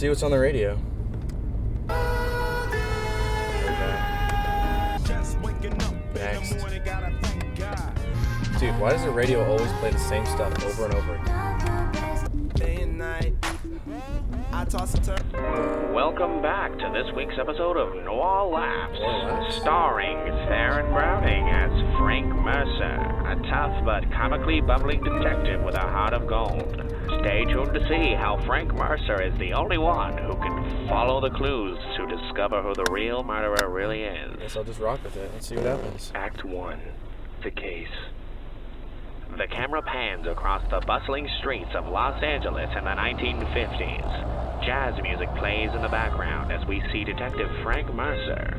see what's on the radio. Next. Dude, why does the radio always play the same stuff over and over again? Day and night, I toss and turn. Welcome back to this week's episode of Noir Laughs, Laughs? starring Theron Browning as Frank Mercer, a tough but comically bubbling detective with a heart of gold. Stay tuned to see how Frank Mercer is the only one who can follow the clues to discover who the real murderer really is. Guess I'll just rock with it. Let's see what happens. Act 1. The Case. The camera pans across the bustling streets of Los Angeles in the 1950s. Jazz music plays in the background as we see Detective Frank Mercer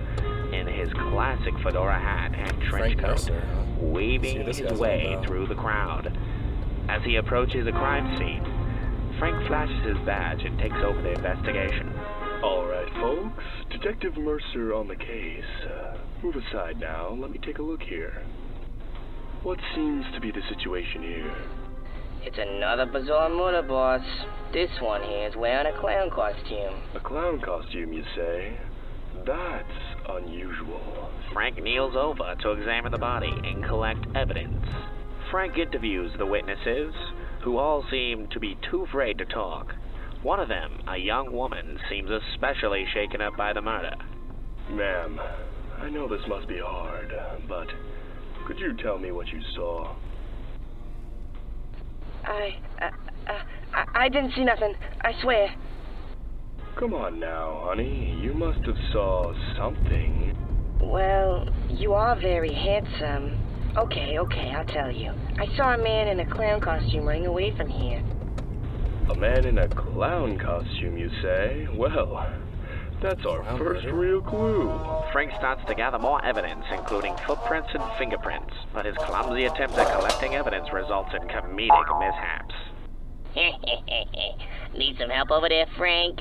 in his classic fedora hat and trench Frank coat, Mercer, huh? weaving See, his way through the crowd. As he approaches a crime scene, Frank flashes his badge and takes over the investigation. All right, folks. Detective Mercer on the case. Move aside now. Let me take a look here. What seems to be the situation here? It's another bizarre murder, boss. This one here is wearing a clown costume. A clown costume, you say? That's unusual. Frank kneels over to examine the body and collect evidence. Frank interviews the witnesses, who all seem to be too afraid to talk. One of them, a young woman, seems especially shaken up by the murder. Ma'am, I know this must be hard, but could you tell me what you saw? I didn't see nothing. I swear. Come on now, honey. You must have saw something. Well, you are very handsome. Okay, I'll tell you. I saw a man in a clown costume running away from here. A man in a clown costume, you say? Well, that's our first real clue. Frank starts to gather more evidence, including footprints and fingerprints, but his clumsy attempt at collecting evidence results in comedic mishaps. Need some help over there, Frank?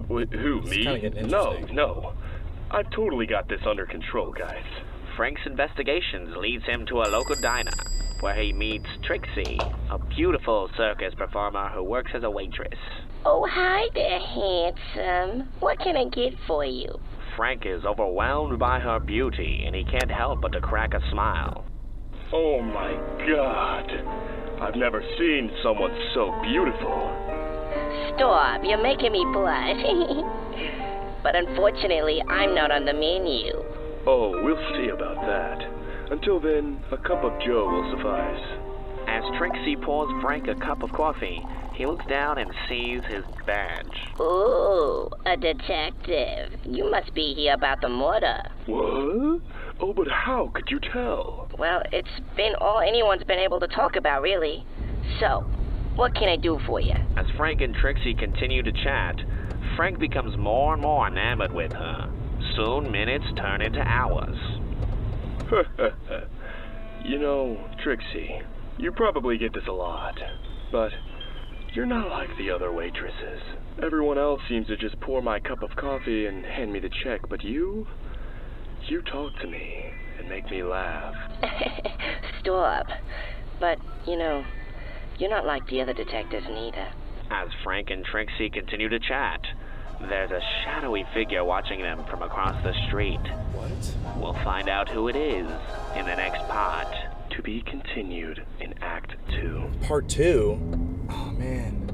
Who, me? kinda getting No, interesting. no. I've totally got this under control, guys. Frank's investigations leads him to a local diner, where he meets Trixie, a beautiful circus performer who works as a waitress. Oh, hi there, handsome. What can I get for you? Frank is overwhelmed by her beauty, and he can't help but to crack a smile. Oh my God. I've never seen someone so beautiful. Stop, you're making me blush. But unfortunately, I'm not on the menu. Oh, we'll see about that. Until then, a cup of Joe will suffice. As Trixie pours Frank a cup of coffee, he looks down and sees his badge. Ooh, a detective. You must be here about the murder. What? Oh, but how could you tell? Well, it's been all anyone's been able to talk about, really. So, what can I do for you? As Frank and Trixie continue to chat, Frank becomes more and more enamored with her. Soon, minutes turn into hours. You know, Trixie, you probably get this a lot, but you're not like the other waitresses. Everyone else seems to just pour my cup of coffee and hand me the check, but you talk to me and make me laugh. Stop. But, you're not like the other detectives neither. As Frank and Trixie continue to chat, there's a shadowy figure watching them from across the street. What? We'll find out who it is in the next part. To be continued in Act 2. Part 2? Oh, man.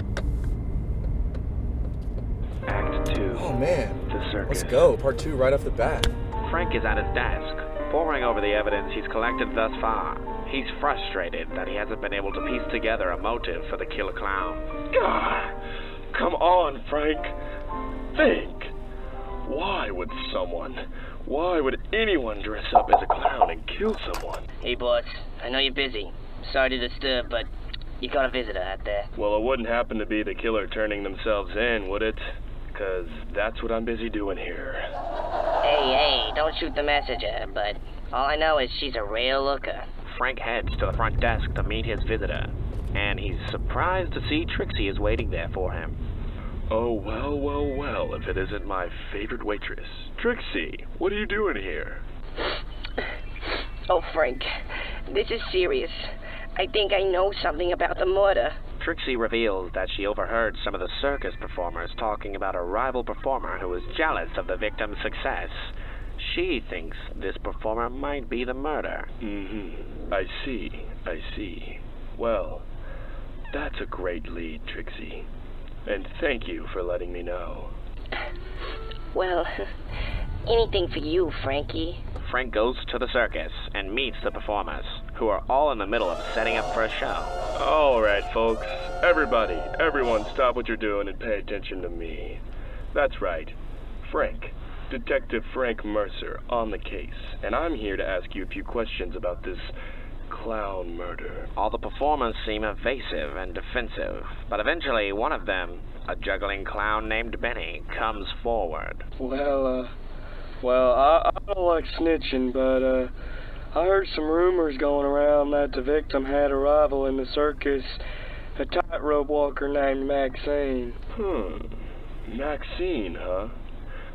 Act 2. Oh, man. The circus. Let's go. Part 2 right off the bat. Frank is at his desk, poring over the evidence he's collected thus far. He's frustrated that he hasn't been able to piece together a motive for the killer clown. Ah, come on, Frank. Think. Why would anyone dress up as a clown and kill someone? Hey, boss. I know you're busy. Sorry to disturb, but you got a visitor out there. Well, it wouldn't happen to be the killer turning themselves in, would it? 'Cause that's what I'm busy doing here. Hey, don't shoot the messenger, but all I know is she's a real looker. Frank heads to the front desk to meet his visitor, and he's surprised to see Trixie is waiting there for him. Oh, well, if it isn't my favorite waitress. Trixie, what are you doing here? Oh, Frank, this is serious. I think I know something about the murder. Trixie reveals that she overheard some of the circus performers talking about a rival performer who was jealous of the victim's success. She thinks this performer might be the murderer. I see. Well, that's a great lead, Trixie. And thank you for letting me know. Well, anything for you, Frankie. Frank goes to the circus and meets the performers, who are all in the middle of setting up for a show. All right, folks. Everyone stop what you're doing and pay attention to me. That's right. Frank. Detective Frank Mercer on the case. And I'm here to ask you a few questions about this clown murder. All the performers seem evasive and defensive, but eventually one of them, a juggling clown named Benny, comes forward. Well, I don't like snitching, but, I heard some rumors going around that the victim had a rival in the circus, a tightrope walker named Maxine. Maxine, huh?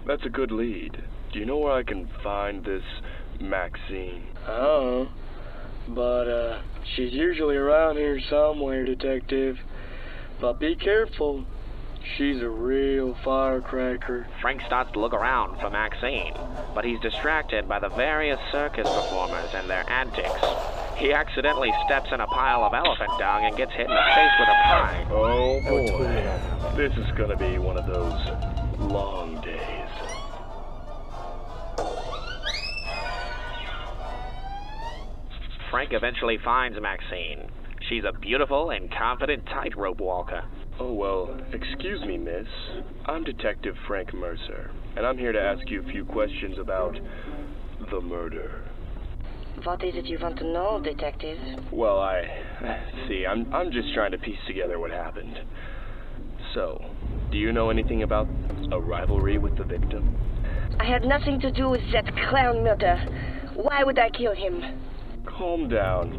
That's a good lead. Do you know where I can find this Maxine? I don't know, but, she's usually around here somewhere, Detective. But be careful. She's a real firecracker. Frank starts to look around for Maxine, but he's distracted by the various circus performers and their antics. He accidentally steps in a pile of elephant dung and gets hit in the face with a pie. Oh That would totally boy, not happen. this is gonna be one of those long days. Frank eventually finds Maxine. She's a beautiful and confident tightrope walker. Oh, well, excuse me, miss. I'm Detective Frank Mercer, and I'm here to ask you a few questions about the murder. What is it you want to know, Detective? Well, I'm just trying to piece together what happened. So, do you know anything about a rivalry with the victim? I had nothing to do with that clown murder. Why would I kill him? Calm down.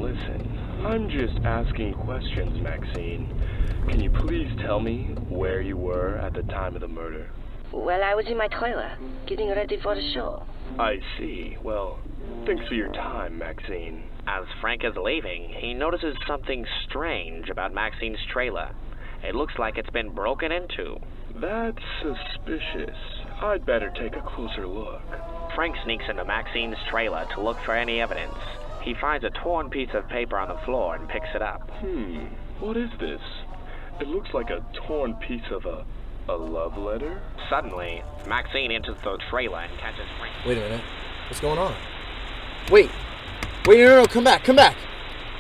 Listen, I'm just asking questions, Maxine. Can you please tell me where you were at the time of the murder? Well, I was in my trailer, getting ready for the show. I see. Well, thanks for your time, Maxine. As Frank is leaving, he notices something strange about Maxine's trailer. It looks like it's been broken into. That's suspicious. I'd better take a closer look. Frank sneaks into Maxine's trailer to look for any evidence. He finds a torn piece of paper on the floor and picks it up. What is this? It looks like a torn piece of a love letter? Suddenly, Maxine enters the trailer and catches Frank. Wait a minute. What's going on? Wait, no, come back.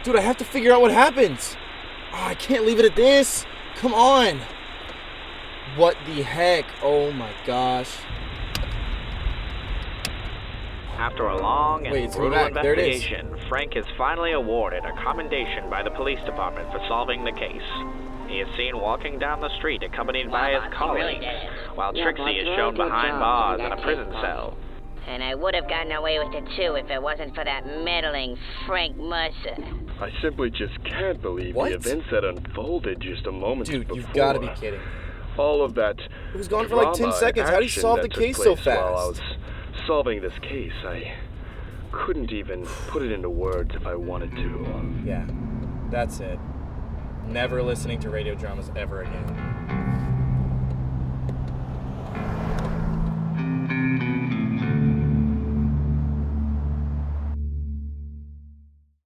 Dude, I have to figure out what happens. Oh, I can't leave it at this. Come on. What the heck? Oh my gosh. After a long and Wait, it's brutal back. There it is. investigation, Frank is finally awarded a commendation by the police department for solving the case. He is seen walking down the street accompanied by his colleagues, while Trixie is shown behind bars in a prison cell. And I would have gotten away with it too if it wasn't for that meddling Frank Mercer. I simply just can't believe What? the events that unfolded just a moment Dude, before. you've got to be kidding. All of that. It was gone for like 10 drama seconds. and How do you action solve that the took case so place While I fast? was solving this case, I couldn't even put it into words if I wanted to. Yeah, that's it. Never listening to radio dramas ever again.